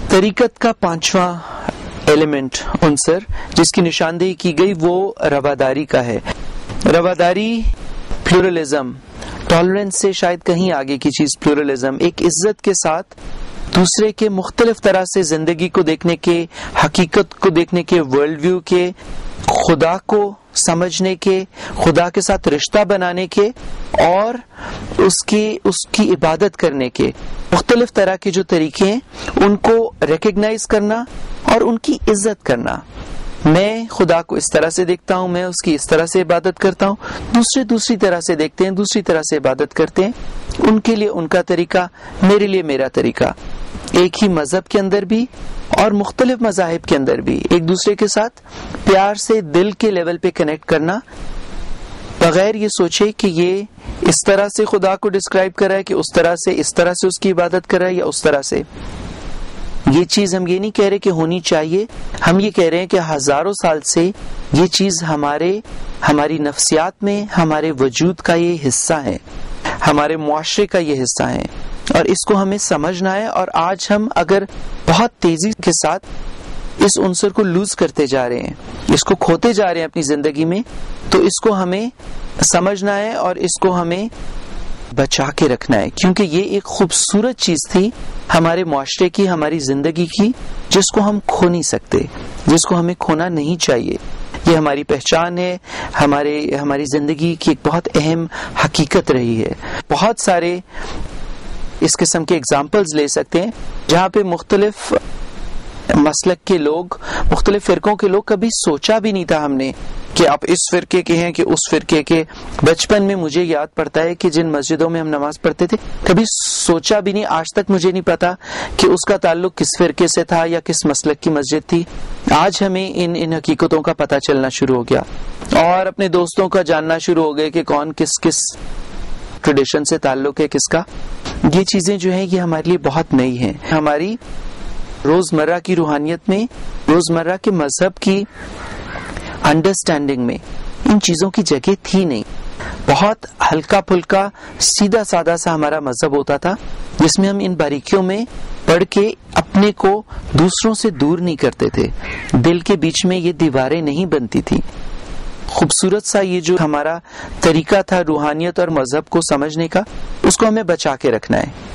طریقت کا پانچواں ایلیمنٹ عنصر جس کی نشاندہی کی گئی وہ رواداری کا ہے. رواداری پلورلزم، ٹالرنس سے شاید کہیں آگے کی چیز پلورلزم، ایک عزت کے ساتھ دوسرے کے مختلف طرح سے زندگی کو دیکھنے کے، حقیقت کو دیکھنے کے، ورلڈ ویو کے، خدا کو سمجھنے کے، خدا کے ساتھ رشتہ بنانے کے اور اس کی عبادت کرنے کے مختلف طرح کے جو طریقے ہیں ان کو ریکگنائز کرنا اور ان کی عزت کرنا. میں خدا کو اس طرح سے دیکھتا ہوں، میں اس کی اس طرح سے عبادت کرتا ہوں، دوسری طرح سے دیکھتے ہیں، دوسری طرح سے عبادت کرتے ہیں. ان کے لیے ان کا طریقہ، میرے لیے میرا طریقہ. ایک ہی مذہب کے اندر بھی اور مختلف مذاہب کے اندر بھی ایک دوسرے کے ساتھ پیار سے دل کے لیول پہ کنیکٹ کرنا، بغیر یہ سوچے کہ یہ اس طرح سے خدا کو ڈسکرائب کر رہا ہے کہ اس طرح سے اس کی عبادت کر رہا ہے یا اس طرح سے. یہ چیز ہم یہ نہیں کہہ رہے کہ ہونی چاہیے، ہم یہ کہہ رہے ہیں کہ ہزاروں سال سے یہ چیز ہماری نفسیات میں، ہمارے وجود کا یہ حصہ ہے، ہمارے معاشرے کا یہ حصہ ہے اور اس کو ہمیں سمجھنا ہے. اور آج ہم اگر بہت تیزی کے ساتھ اس عنصر کو لوز کرتے جا رہے ہیں، اس کو کھوتے جا رہے ہیں اپنی زندگی میں، تو اس کو ہمیں سمجھنا ہے اور اس کو ہمیں بچا کے رکھنا ہے، کیونکہ یہ ایک خوبصورت چیز تھی ہمارے معاشرے کی، ہماری زندگی کی، جس کو ہم کھو نہیں سکتے، جس کو ہمیں کھونا نہیں چاہیے. یہ ہماری پہچان ہے، ہماری زندگی کی ایک بہت اہم حقیقت رہی ہے. بہت سارے اس قسم کے اگزامپلز لے سکتے ہیں جہاں پہ مختلف مسلک کے لوگ، مختلف فرقوں کے لوگ، کبھی سوچا بھی نہیں تھا ہم نے کہ آپ اس فرقے کے ہیں کہ اس فرقے کے. بچپن میں مجھے یاد پڑتا ہے کہ جن مسجدوں میں ہم نماز پڑھتے تھے کبھی سوچا بھی نہیں، آج تک مجھے نہیں پتا کہ اس کا تعلق کس فرقے سے تھا یا کس مسلک کی مسجد تھی. آج ہمیں ان حقیقتوں کا پتہ چلنا شروع ہو گیا اور اپنے دوستوں کا جاننا شروع ہو گئے کہ کون کس ٹریڈیشن سے تعلق ہے کس کا. یہ چیزیں جو ہیں یہ ہمارے لیے بہت نئی ہیں. ہماری روزمرہ کی روحانیت میں، روزمرہ کے مذہب کی انڈرسٹینڈنگ میں ان چیزوں کی جگہ تھی نہیں. بہت ہلکا پھلکا سیدھا سادہ سا ہمارا مذہب ہوتا تھا جس میں ہم ان باریکیوں میں پڑھ کے اپنے کو دوسروں سے دور نہیں کرتے تھے. دل کے بیچ میں یہ دیواریں نہیں بنتی تھی. خوبصورت سا یہ جو ہمارا طریقہ تھا روحانیت اور مذہب کو سمجھنے کا، اس کو ہمیں بچا کے رکھنا ہے.